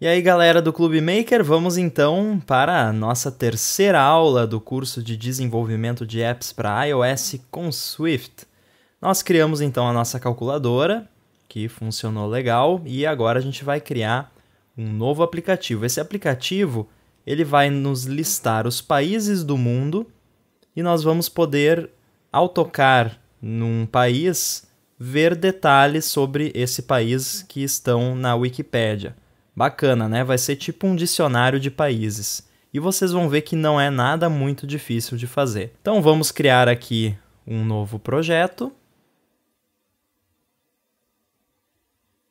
E aí, galera do Clube Maker, vamos então para a nossa terceira aula do curso de desenvolvimento de apps para iOS com Swift. Nós criamos então a nossa calculadora, que funcionou legal, e agora a gente vai criar um novo aplicativo. Esse aplicativo ele vai nos listar os países do mundo e nós vamos poder, ao tocar num país, ver detalhes sobre esse país que estão na Wikipédia. Bacana, né? Vai ser tipo um dicionário de países. E vocês vão ver que não é nada muito difícil de fazer. Então vamos criar aqui um novo projeto.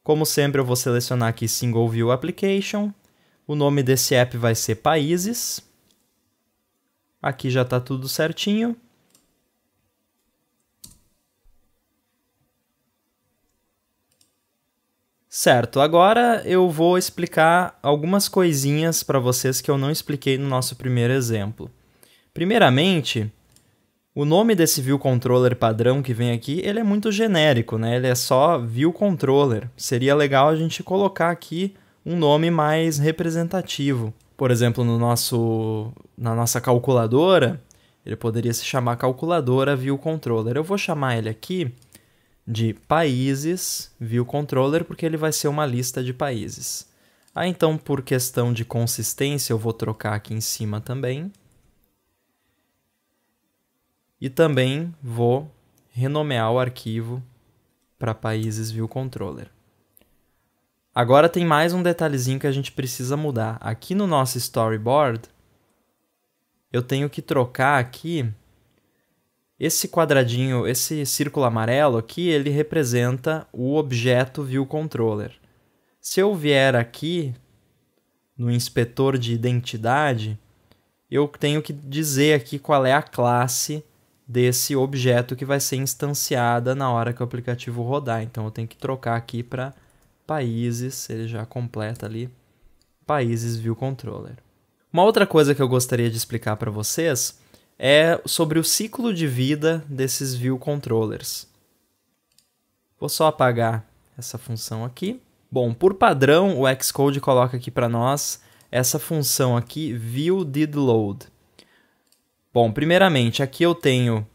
Como sempre, eu vou selecionar aqui Single View Application. O nome desse app vai ser Países. Aqui já está tudo certinho. Certo, agora eu vou explicar algumas coisinhas para vocês que eu não expliquei no nosso primeiro exemplo. Primeiramente, o nome desse View Controller padrão que vem aqui, ele é muito genérico, né? Ele é só View Controller. Seria legal a gente colocar aqui um nome mais representativo. Por exemplo, na nossa calculadora, ele poderia se chamar Calculadora View Controller. Eu vou chamar ele aqui de Países View Controller, porque ele vai ser uma lista de países. Então, por questão de consistência, eu vou trocar aqui em cima também. E também vou renomear o arquivo para Países View Controller. Agora tem mais um detalhezinho que a gente precisa mudar. Aqui no nosso storyboard, eu tenho que trocar aqui esse quadradinho, esse círculo amarelo aqui, ele representa o objeto View Controller. Se eu vier aqui no inspetor de identidade, eu tenho que dizer aqui qual é a classe desse objeto que vai ser instanciada na hora que o aplicativo rodar. Então eu tenho que trocar aqui para Países, ele já completa ali, Países View Controller. Uma outra coisa que eu gostaria de explicar para vocês é sobre o ciclo de vida desses View Controllers. Vou só apagar essa função aqui. Bom, por padrão, o Xcode coloca aqui para nós essa função aqui, ViewDidLoad. Bom, primeiramente, aqui eu tenho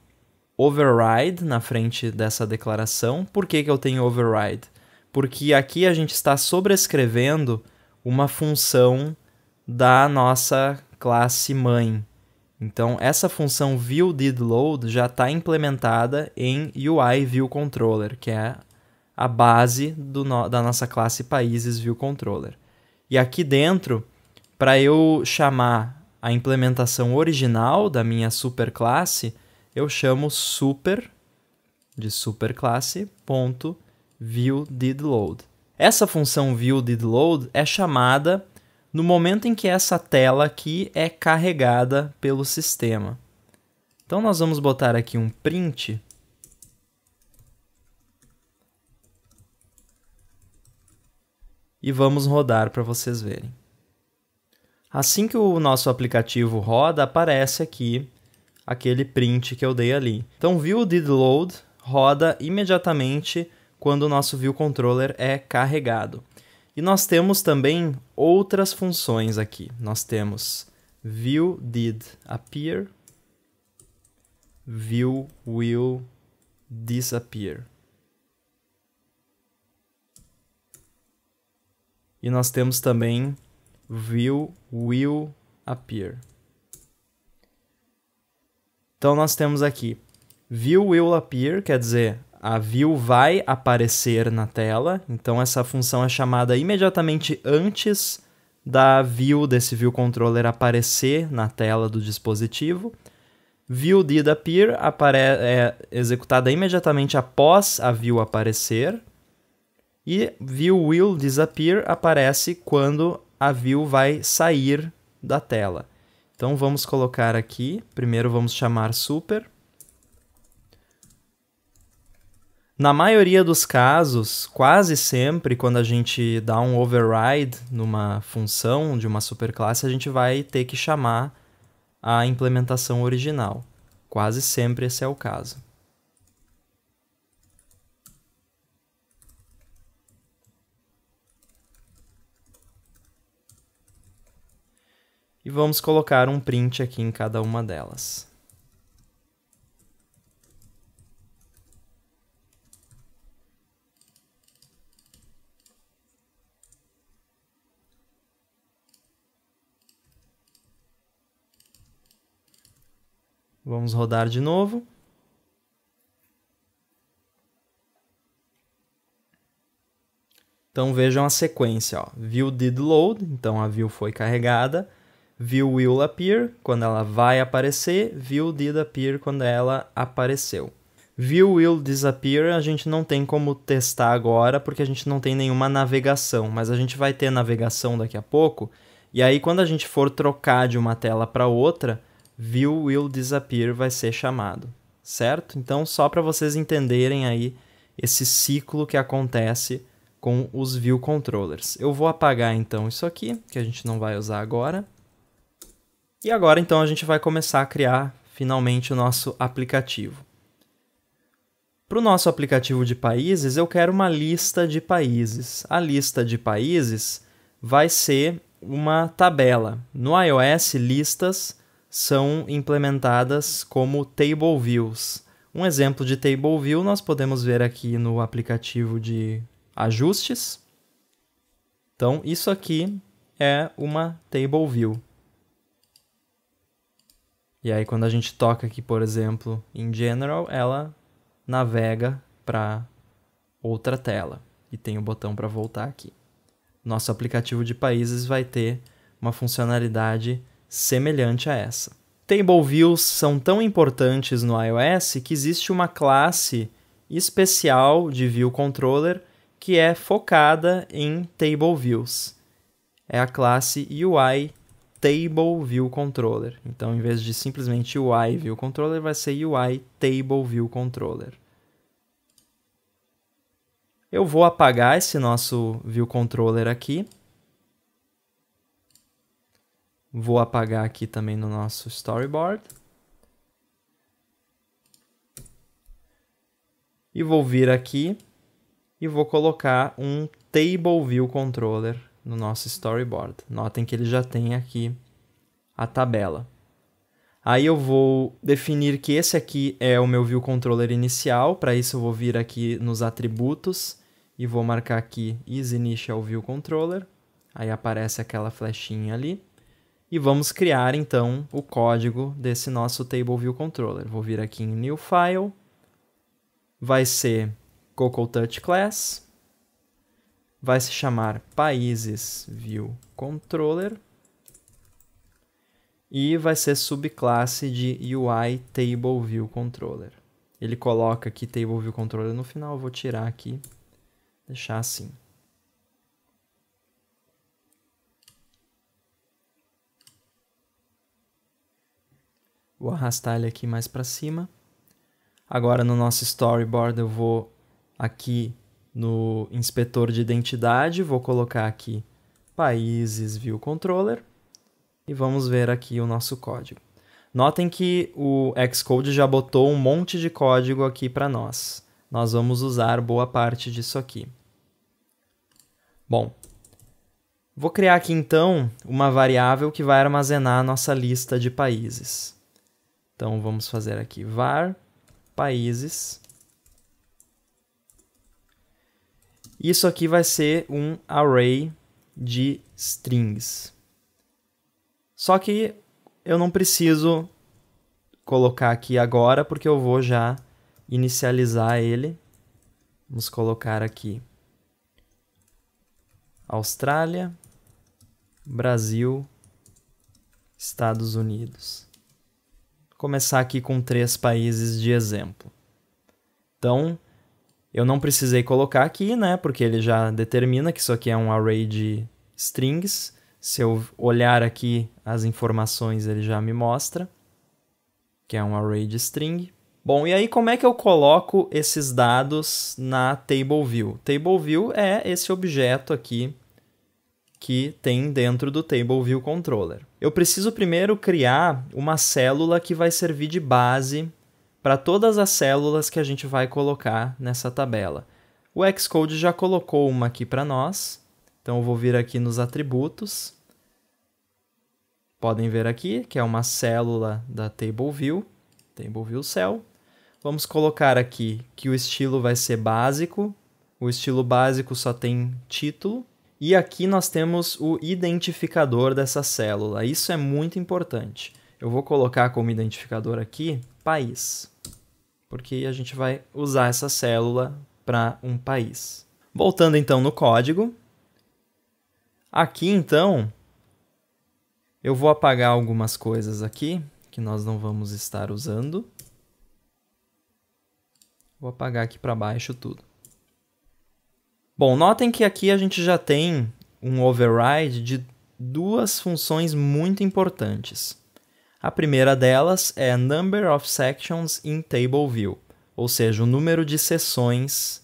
override na frente dessa declaração. Por que eu tenho override? Porque aqui a gente está sobrescrevendo uma função da nossa classe mãe. Então, essa função ViewDidLoad já está implementada em UI View Controller, que é a base da nossa classe Países View Controller. E aqui dentro, para eu chamar a implementação original da minha superclasse, eu chamo super, de superclasse, ponto, ViewDidLoad. Essa função ViewDidLoad é chamada no momento em que essa tela aqui é carregada pelo sistema. Então nós vamos botar aqui um print e vamos rodar para vocês verem. Assim que o nosso aplicativo roda, aparece aqui aquele print que eu dei ali. Então, ViewDidLoad roda imediatamente quando o nosso View Controller é carregado. E nós temos também outras funções aqui. Nós temos ViewDidAppear, ViewWillDisappear. E nós temos também ViewWillAppear. Então nós temos aqui ViewWillAppear, quer dizer, a view vai aparecer na tela. Então essa função é chamada imediatamente antes da view desse View Controller aparecer na tela do dispositivo. ViewDidAppear é executada imediatamente após a view aparecer. E ViewWillDisappear aparece quando a view vai sair da tela. Então vamos colocar aqui, primeiro vamos chamar super. Na maioria dos casos, quase sempre, quando a gente dá um override numa função de uma superclasse, a gente vai ter que chamar a implementação original. Quase sempre esse é o caso. e vamos colocar um print aqui em cada uma delas. Vamos rodar de novo. Então vejam a sequência, ó. View did load, então a view foi carregada. View will appear, quando ela vai aparecer. View did appear, quando ela apareceu. View will disappear, a gente não tem como testar agora, porque a gente não tem nenhuma navegação. Mas a gente vai ter navegação daqui a pouco. E aí quando a gente for trocar de uma tela para outra, view will disappear vai ser chamado. Certo? Então só para vocês entenderem aí esse ciclo que acontece com os view controllers. Eu vou apagar então isso aqui, que a gente não vai usar agora. E agora então a gente vai começar a criar finalmente o nosso aplicativo. Para o nosso aplicativo de países, eu quero uma lista de países. A lista de países vai ser uma tabela. No iOS, listas são implementadas como table views. Um exemplo de table view nós podemos ver aqui no aplicativo de ajustes. Então, isso aqui é uma table view. E aí, quando a gente toca aqui, por exemplo, em General, ela navega para outra tela. E tem o botão para voltar aqui. Nosso aplicativo de países vai ter uma funcionalidade semelhante a essa. Table views são tão importantes no iOS que existe uma classe especial de view controller que é focada em table views. É a classe UI Table View Controller. Então, em vez de simplesmente UI View Controller, vai ser UI Table View Controller. Eu vou apagar esse nosso View Controller aqui. Vou apagar aqui também no nosso storyboard. E vou vir aqui e vou colocar um Table View Controller no nosso storyboard. Notem que ele já tem aqui a tabela. Aí eu vou definir que esse aqui é o meu View Controller inicial. Para isso eu vou vir aqui nos atributos e vou marcar aqui isInitialViewController. Aí aparece aquela flechinha ali. E vamos criar então o código desse nosso Table View Controller. Vou vir aqui em New File. Vai ser CocoaTouch Class. Vai se chamar Países View Controller. E vai ser subclasse de UI Table View Controller. Ele coloca aqui Table View Controller no final, eu vou tirar aqui, deixar assim. Vou arrastar ele aqui mais para cima. Agora no nosso storyboard eu vou aqui no inspetor de identidade, vou colocar aqui Países View Controller e vamos ver aqui o nosso código. Notem que o Xcode já botou um monte de código aqui para nós. Nós vamos usar boa parte disso aqui. Bom, vou criar aqui então uma variável que vai armazenar a nossa lista de países. Então vamos fazer aqui var países. Isso aqui vai ser um array de strings. Só que eu não preciso colocar aqui agora, porque eu vou já inicializar ele. Vamos colocar aqui Austrália, Brasil, Estados Unidos. Vou começar aqui com 3 países de exemplo. Então, eu não precisei colocar aqui, né? Porque ele já determina que isso aqui é um array de strings. Se eu olhar aqui as informações, ele já me mostra que é um array de string. Bom, e aí como é que eu coloco esses dados na Table View? Table View é esse objeto aqui que tem dentro do Table View Controller. Eu preciso primeiro criar uma célula que vai servir de base para todas as células que a gente vai colocar nessa tabela. O Xcode já colocou uma aqui para nós, então eu vou vir aqui nos atributos, podem ver aqui que é uma célula da Table View Cell. Vamos colocar aqui que o estilo vai ser básico. O estilo básico só tem título. E aqui nós temos o identificador dessa célula. Isso é muito importante. Eu vou colocar como identificador aqui país, porque a gente vai usar essa célula para um país. Voltando então no código. Aqui então, eu vou apagar algumas coisas aqui que nós não vamos estar usando. Vou apagar aqui para baixo tudo. Bom, notem que aqui a gente já tem um override de duas funções muito importantes. A primeira delas é number of sections in table view, ou seja, o número de seções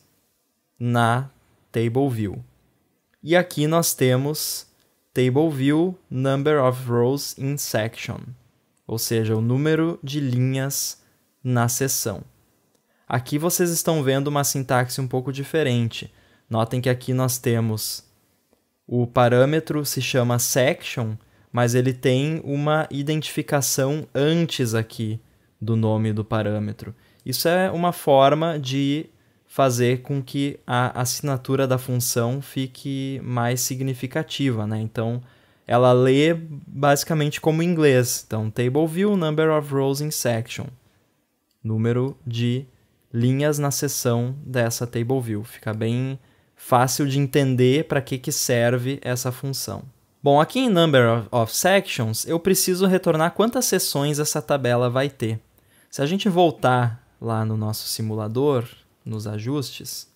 na table view. E aqui nós temos table view number of rows in section, ou seja, o número de linhas na seção. Aqui vocês estão vendo uma sintaxe um pouco diferente. Notem que aqui nós temos o parâmetro se chama section, mas ele tem uma identificação antes aqui do nome do parâmetro. Isso é uma forma de fazer com que a assinatura da função fique mais significativa, né? Então, ela lê basicamente como em inglês. Então, table view, number of rows in section. Número de linhas na seção dessa table view. Fica bem fácil de entender para que serve essa função. Bom, aqui em number of sections, eu preciso retornar quantas seções essa tabela vai ter. Se a gente voltar lá no nosso simulador, nos ajustes,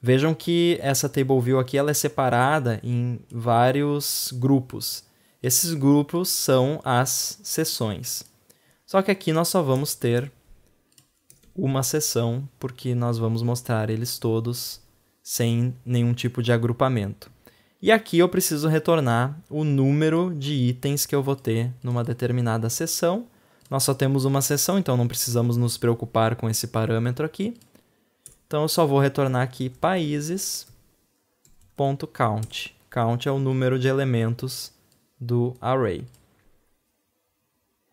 vejam que essa table view aqui ela é separada em vários grupos. Esses grupos são as seções. Só que aqui nós só vamos ter uma seção, porque nós vamos mostrar eles todos sem nenhum tipo de agrupamento. E aqui eu preciso retornar o número de itens que eu vou ter numa determinada seção. Nós só temos uma seção, então não precisamos nos preocupar com esse parâmetro aqui. Então eu só vou retornar aqui países.count. Count é o número de elementos do array.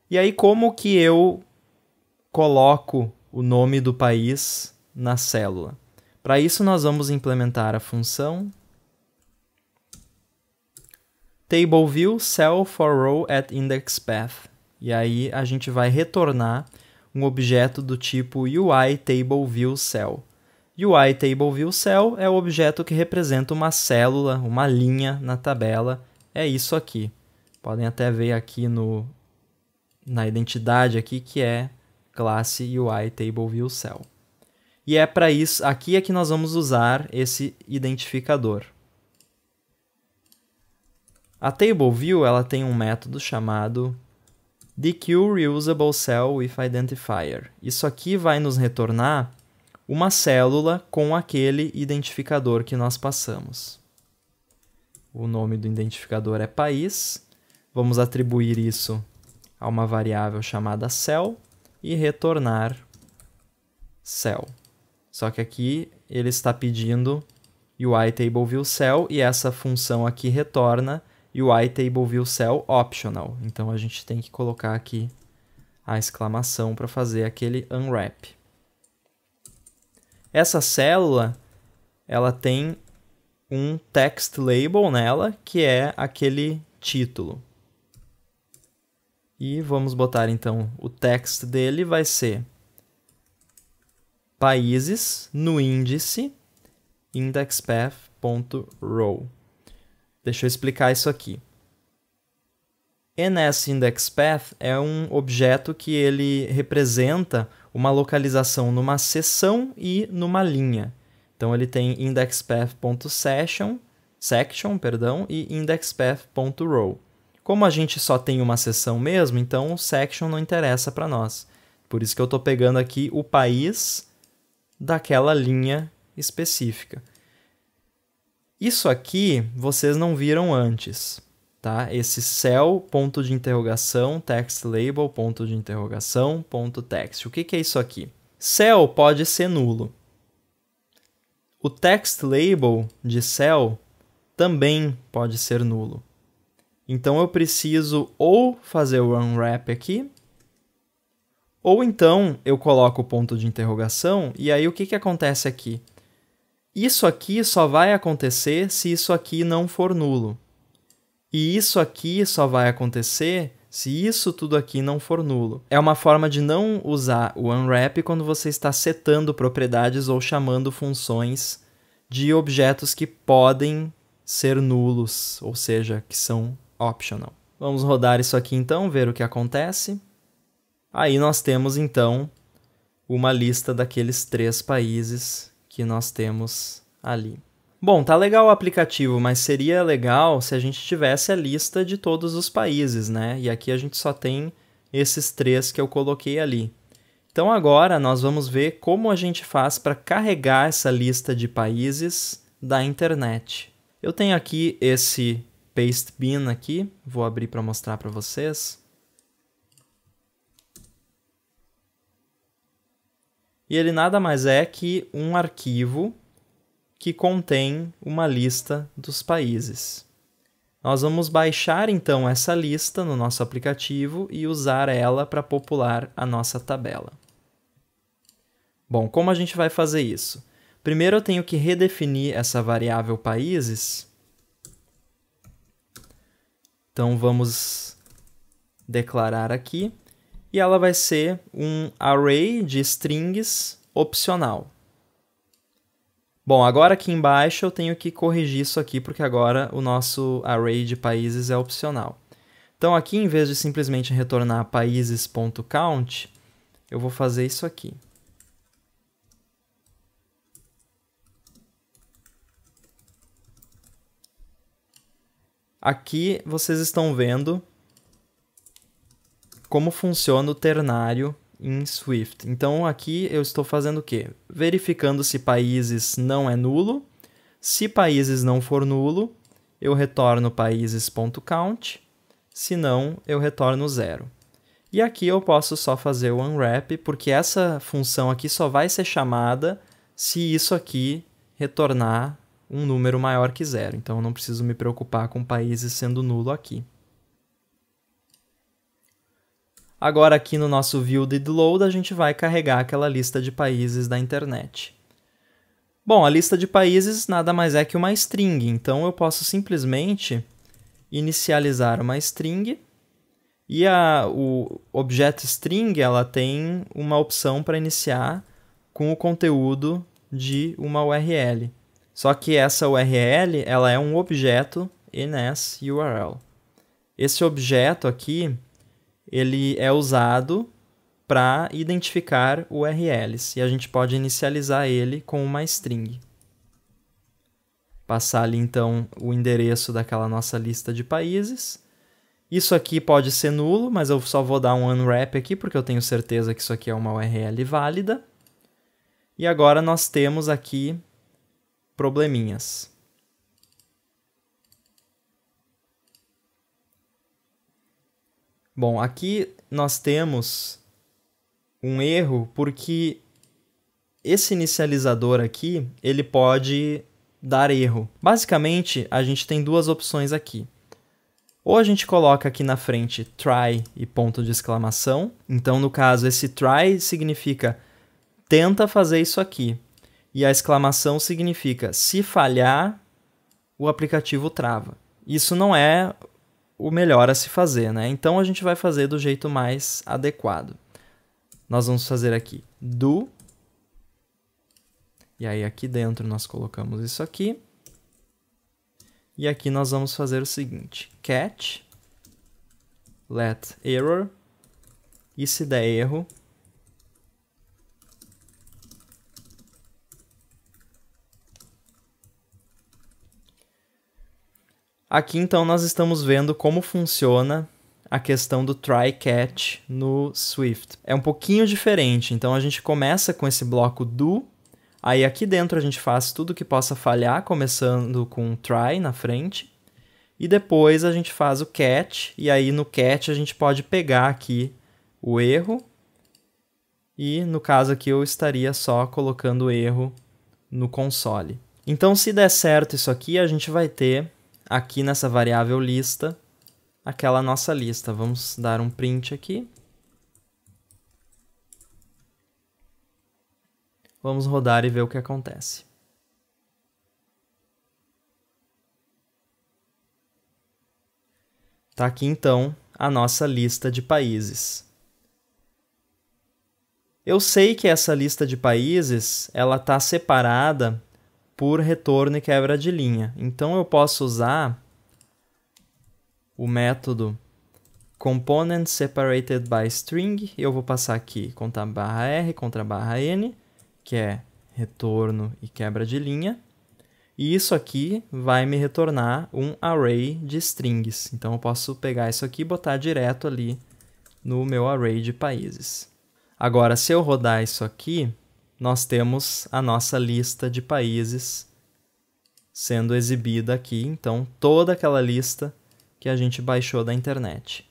E aí como que eu coloco o nome do país na célula? Para isso, nós vamos implementar a função TableView cell for row at index path. E aí a gente vai retornar um objeto do tipo UI TableView cell. UI TableView cell é o objeto que representa uma célula, uma linha na tabela. É isso aqui. Podem até ver aqui na identidade aqui que é classe UI TableView cell. E é para isso, aqui é que nós vamos usar esse identificador. A TableView ela tem um método chamado DQReusableCell with Identifier. Isso aqui vai nos retornar uma célula com aquele identificador que nós passamos. O nome do identificador é país. Vamos atribuir isso a uma variável chamada cell e retornar cell. Só que aqui ele está pedindo UI TableView cell e essa função aqui retorna UI TableView cell optional. Então a gente tem que colocar aqui a exclamação para fazer aquele unwrap. Essa célula ela tem um text label nela, que é aquele título. E vamos botar então o text dele vai ser países no índice indexpath.row. Deixa eu explicar isso aqui. NSIndexPath é um objeto que ele representa uma localização numa seção e numa linha. Então ele tem indexpath.section e indexpath.row. Como a gente só tem uma seção mesmo, então o section não interessa para nós. Por isso que eu estou pegando aqui o país daquela linha específica. Isso aqui vocês não viram antes, tá? Esse cell, ponto de interrogação, text label, ponto de interrogação, ponto text. O que é isso aqui? Cell pode ser nulo. O text label de cell também pode ser nulo. Então eu preciso ou fazer o unwrap aqui, ou então eu coloco o ponto de interrogação, e aí o que acontece aqui? Isso aqui só vai acontecer se isso aqui não for nulo. E isso aqui só vai acontecer se isso tudo aqui não for nulo. É uma forma de não usar o unwrap quando você está setando propriedades ou chamando funções de objetos que podem ser nulos, ou seja, que são optional. Vamos rodar isso aqui então, ver o que acontece. Aí nós temos então uma lista daqueles 3 países que nós temos ali. Bom, tá legal o aplicativo, mas seria legal se a gente tivesse a lista de todos os países, né? E aqui a gente só tem esses 3 que eu coloquei ali. Então agora nós vamos ver como a gente faz para carregar essa lista de países da internet. Eu tenho aqui esse paste bin aqui, vou abrir para mostrar para vocês. E ele nada mais é que um arquivo que contém uma lista dos países. Nós vamos baixar então essa lista no nosso aplicativo e usar ela para popular a nossa tabela. Bom, como a gente vai fazer isso? Primeiro eu tenho que redefinir essa variável países. Então vamos declarar aqui. E ela vai ser um array de strings opcional. Bom, agora aqui embaixo eu tenho que corrigir isso aqui, porque agora o nosso array de países é opcional. Então aqui, em vez de simplesmente retornar países.count, eu vou fazer isso aqui. Aqui vocês estão vendo como funciona o ternário em Swift. Então aqui eu estou fazendo o quê? Verificando se países não é nulo. Se países não for nulo, eu retorno países.count. Se não, eu retorno 0. E aqui eu posso só fazer o unwrap, porque essa função aqui só vai ser chamada se isso aqui retornar um número maior que 0. Então eu não preciso me preocupar com países sendo nulo aqui. Agora aqui no nosso view did load a gente vai carregar aquela lista de países da internet. Bom, a lista de países nada mais é que uma string, então eu posso simplesmente inicializar uma string e o objeto string ela tem uma opção para iniciar com o conteúdo de uma URL. Só que essa URL ela é um objeto NSURL. Esse objeto aqui ele é usado para identificar URLs e a gente pode inicializar ele com uma string. Passar ali então o endereço daquela nossa lista de países. Isso aqui pode ser nulo, mas eu só vou dar um unwrap aqui porque eu tenho certeza que isso aqui é uma URL válida. E agora nós temos aqui probleminhas. Bom, aqui nós temos um erro porque esse inicializador aqui, ele pode dar erro. Basicamente, a gente tem 2 opções aqui. Ou a gente coloca aqui na frente try e ponto de exclamação. Então, no caso, esse try significa tenta fazer isso aqui. E a exclamação significa se falhar, o aplicativo trava. Isso não é o melhor a se fazer, né? Então a gente vai fazer do jeito mais adequado. Nós vamos fazer aqui do. E aí aqui dentro nós colocamos isso aqui. E aqui nós vamos fazer o seguinte. Catch, let error. E se der erro, aqui então nós estamos vendo como funciona a questão do try catch no Swift. É um pouquinho diferente, então a gente começa com esse bloco do, aí aqui dentro a gente faz tudo que possa falhar, começando com try na frente, e depois a gente faz o catch, e aí no catch a gente pode pegar aqui o erro, e no caso aqui eu estaria só colocando o erro no console. Então se der certo isso aqui, a gente vai ter aqui nessa variável lista aquela nossa lista. Vamos dar um print aqui. Vamos rodar e ver o que acontece. Está aqui, então, a nossa lista de países. Eu sei que essa lista de países ela está separada por retorno e quebra de linha. Então, eu posso usar o método component separated by string. Eu vou passar aqui contra barra R, contra barra N, que é retorno e quebra de linha. E isso aqui vai me retornar um array de strings. Então, eu posso pegar isso aqui e botar direto ali no meu array de países. Agora, se eu rodar isso aqui, nós temos a nossa lista de países sendo exibida aqui. Então, toda aquela lista que a gente baixou da internet.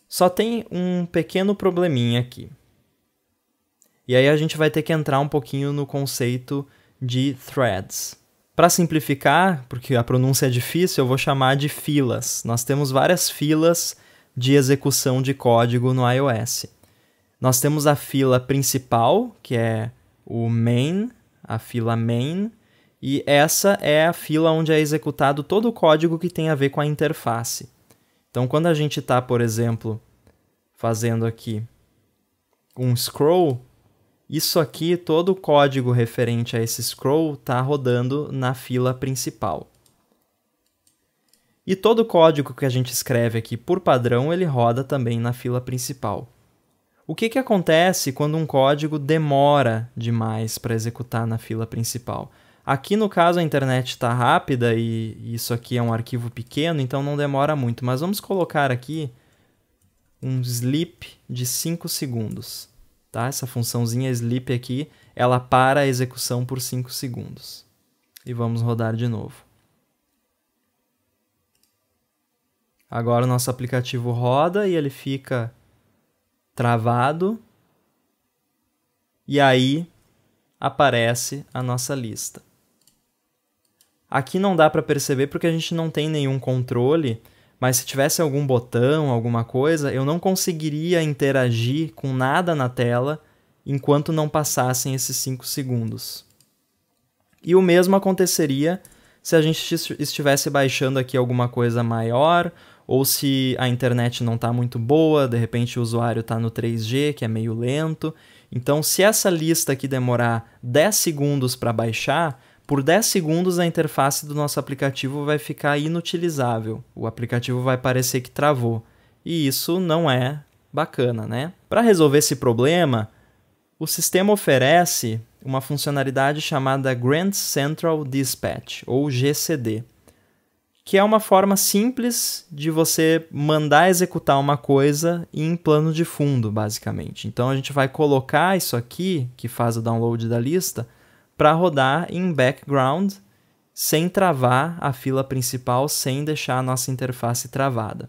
Só tem um pequeno probleminha aqui. E aí a gente vai ter que entrar um pouquinho no conceito de threads. Para simplificar, porque a pronúncia é difícil, eu vou chamar de filas. Nós temos várias filas de execução de código no iOS. Nós temos a fila principal, que é o main, a fila main, e essa é a fila onde é executado todo o código que tem a ver com a interface. Então, quando a gente está, por exemplo, fazendo aqui um scroll, isso aqui, todo o código referente a esse scroll está rodando na fila principal. E todo o código que a gente escreve aqui, por padrão, ele roda também na fila principal. O que acontece quando um código demora demais para executar na fila principal? Aqui, no caso, a internet está rápida e isso aqui é um arquivo pequeno, então não demora muito. Mas vamos colocar aqui um sleep de 5 segundos. Tá? Essa funçãozinha sleep aqui, ela para a execução por 5 segundos. E vamos rodar de novo. Agora o nosso aplicativo roda e ele fica travado. E aí aparece a nossa lista. Aqui não dá para perceber porque a gente não tem nenhum controle, mas se tivesse algum botão, alguma coisa, eu não conseguiria interagir com nada na tela enquanto não passassem esses 5 segundos. E o mesmo aconteceria se a gente estivesse baixando aqui alguma coisa maior, ou se a internet não está muito boa, de repente o usuário está no 3G, que é meio lento. Então, se essa lista aqui demorar 10 segundos para baixar, por 10 segundos a interface do nosso aplicativo vai ficar inutilizável. O aplicativo vai parecer que travou. E isso não é bacana, né? Para resolver esse problema, o sistema oferece uma funcionalidade chamada Grand Central Dispatch, ou GCD, que é uma forma simples de você mandar executar uma coisa em plano de fundo, basicamente. Então, a gente vai colocar isso aqui, que faz o download da lista, para rodar em background, sem travar a fila principal, sem deixar a nossa interface travada.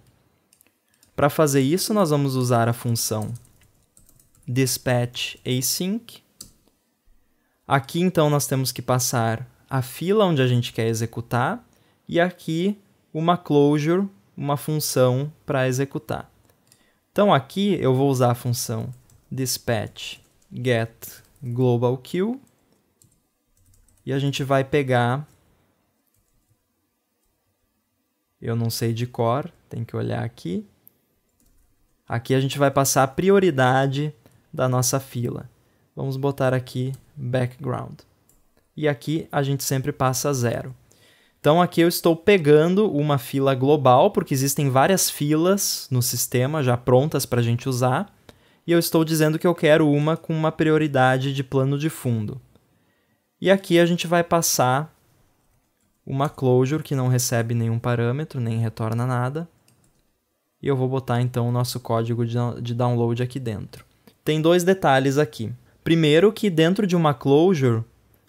Para fazer isso, nós vamos usar a função dispatch async. Aqui, então, nós temos que passar a fila onde a gente quer executar e aqui uma closure, uma função para executar. Então, aqui eu vou usar a função dispatch get global queue e a gente vai pegar, eu não sei de cor, tem que olhar aqui. Aqui a gente vai passar a prioridade da nossa fila. Vamos botar aqui background. E aqui a gente sempre passa 0. Então aqui eu estou pegando uma fila global, porque existem várias filas no sistema já prontas para a gente usar. E eu estou dizendo que eu quero uma com uma prioridade de plano de fundo. E aqui a gente vai passar uma closure que não recebe nenhum parâmetro, nem retorna nada. E eu vou botar então o nosso código de download aqui dentro. Tem 2 detalhes aqui. Primeiro que dentro de uma closure,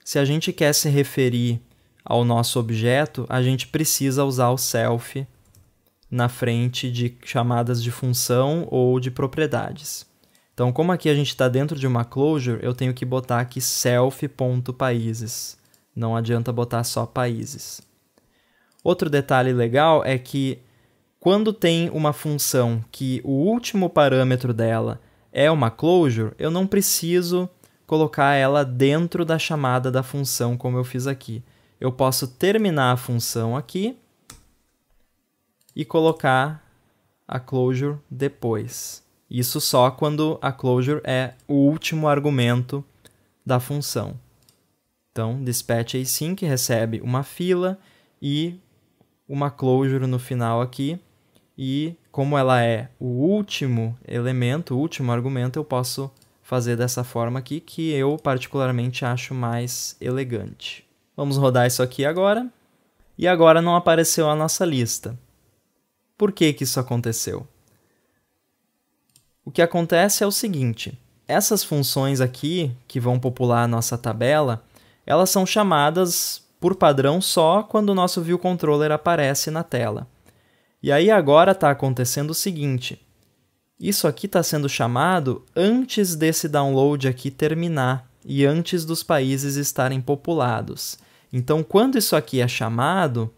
se a gente quer se referir ao nosso objeto, a gente precisa usar o self na frente de chamadas de função ou de propriedades. Então, como aqui a gente está dentro de uma closure, eu tenho que botar aqui self.países. Não adianta botar só países. Outro detalhe legal é que quando tem uma função que o último parâmetro dela é uma closure, eu não preciso colocar ela dentro da chamada da função, como eu fiz aqui. Eu posso terminar a função aqui e colocar a closure depois. Isso só quando a closure é o último argumento da função. Então, dispatch async recebe uma fila e uma closure no final aqui. E como ela é o último elemento, o último argumento, eu posso fazer dessa forma aqui, que eu particularmente acho mais elegante. Vamos rodar isso aqui agora. E agora não apareceu a nossa lista. Por que que isso aconteceu? O que acontece é o seguinte. Essas funções aqui, que vão popular a nossa tabela, elas são chamadas por padrão só quando o nosso viewController aparece na tela. E aí agora está acontecendo o seguinte. Isso aqui está sendo chamado antes desse download aqui terminar e antes dos países estarem populados. Então, quando isso aqui é chamado,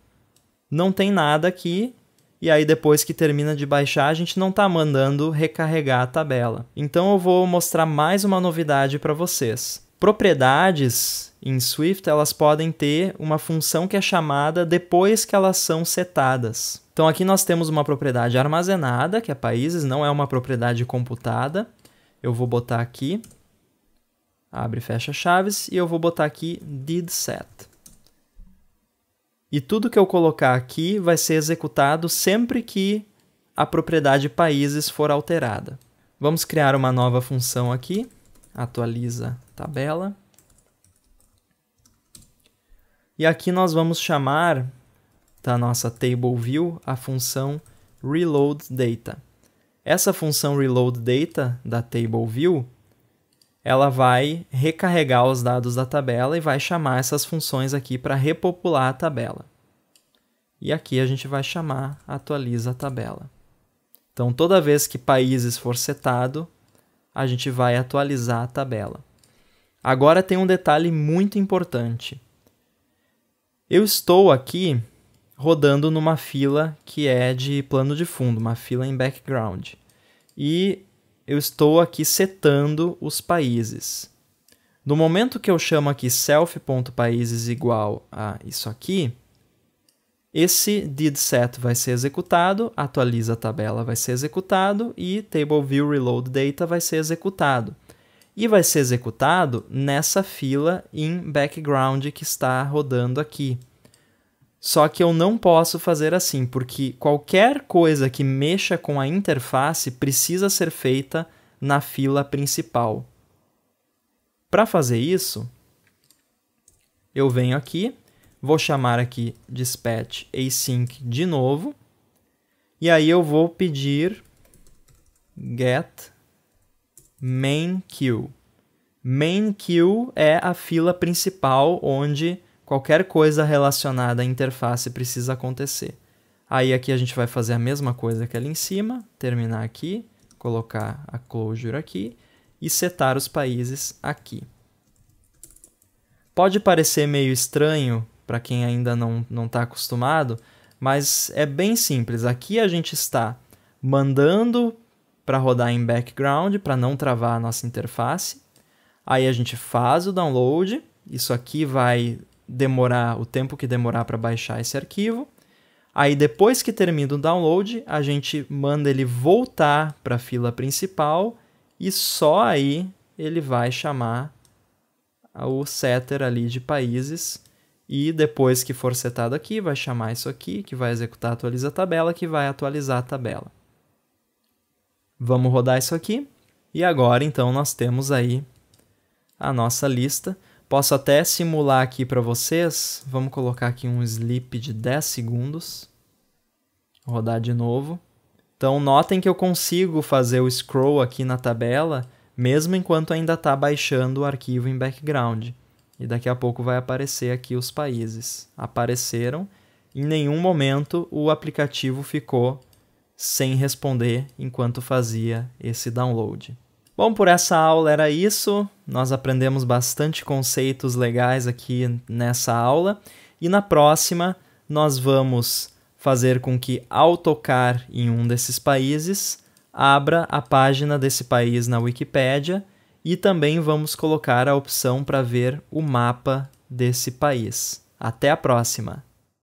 não tem nada aqui. E aí, depois que termina de baixar, a gente não está mandando recarregar a tabela. Então, eu vou mostrar mais uma novidade para vocês. Propriedades em Swift, elas podem ter uma função que é chamada depois que elas são setadas. Então, aqui nós temos uma propriedade armazenada, que é países, não é uma propriedade computada. Eu vou botar aqui, abre e fecha chaves, e eu vou botar aqui didSet. E tudo que eu colocar aqui vai ser executado sempre que a propriedade países for alterada. Vamos criar uma nova função aqui. Atualiza tabela. E aqui nós vamos chamar da nossa TableView a função reloadData. Essa função reloadData da TableView, ela vai recarregar os dados da tabela e vai chamar essas funções aqui para repopular a tabela. E aqui a gente vai chamar atualiza tabela. Então, toda vez que países for setado, a gente vai atualizar a tabela. Agora tem um detalhe muito importante. Eu estou aqui rodando numa fila que é de plano de fundo, uma fila em background. E eu estou aqui setando os países. No momento que eu chamo aqui self.países igual a isso aqui, esse didSet vai ser executado, atualiza a tabela vai ser executado e TableView Reload Data vai ser executado. E vai ser executado nessa fila em background que está rodando aqui. Só que eu não posso fazer assim, porque qualquer coisa que mexa com a interface precisa ser feita na fila principal. Para fazer isso, eu venho aqui, vou chamar aqui dispatch async de novo, e aí eu vou pedir get main queue. Main queue é a fila principal onde qualquer coisa relacionada à interface precisa acontecer. Aí aqui a gente vai fazer a mesma coisa que ali em cima, terminar aqui, colocar a closure aqui e setar os países aqui. Pode parecer meio estranho para quem ainda não está acostumado, mas é bem simples. Aqui a gente está mandando para rodar em background, para não travar a nossa interface. Aí a gente faz o download, isso aqui vai demorar o tempo que demorar para baixar esse arquivo. Aí depois que termina o download, a gente manda ele voltar para a fila principal e só aí ele vai chamar o setter ali de países. E depois que for setado aqui, vai chamar isso aqui, que vai executar atualiza a tabela, que vai atualizar a tabela. Vamos rodar isso aqui. E agora, então, nós temos aí a nossa lista. Posso até simular aqui para vocês. Vamos colocar aqui um sleep de 10 segundos. Rodar de novo. Então, notem que eu consigo fazer o scroll aqui na tabela, mesmo enquanto ainda está baixando o arquivo em background. E daqui a pouco vai aparecer aqui os países. Apareceram. Em nenhum momento o aplicativo ficou sem responder enquanto fazia esse download. Bom, por essa aula era isso. Nós aprendemos bastante conceitos legais aqui nessa aula. E na próxima nós vamos fazer com que, ao tocar em um desses países, abra a página desse país na Wikipédia e também vamos colocar a opção para ver o mapa desse país. Até a próxima!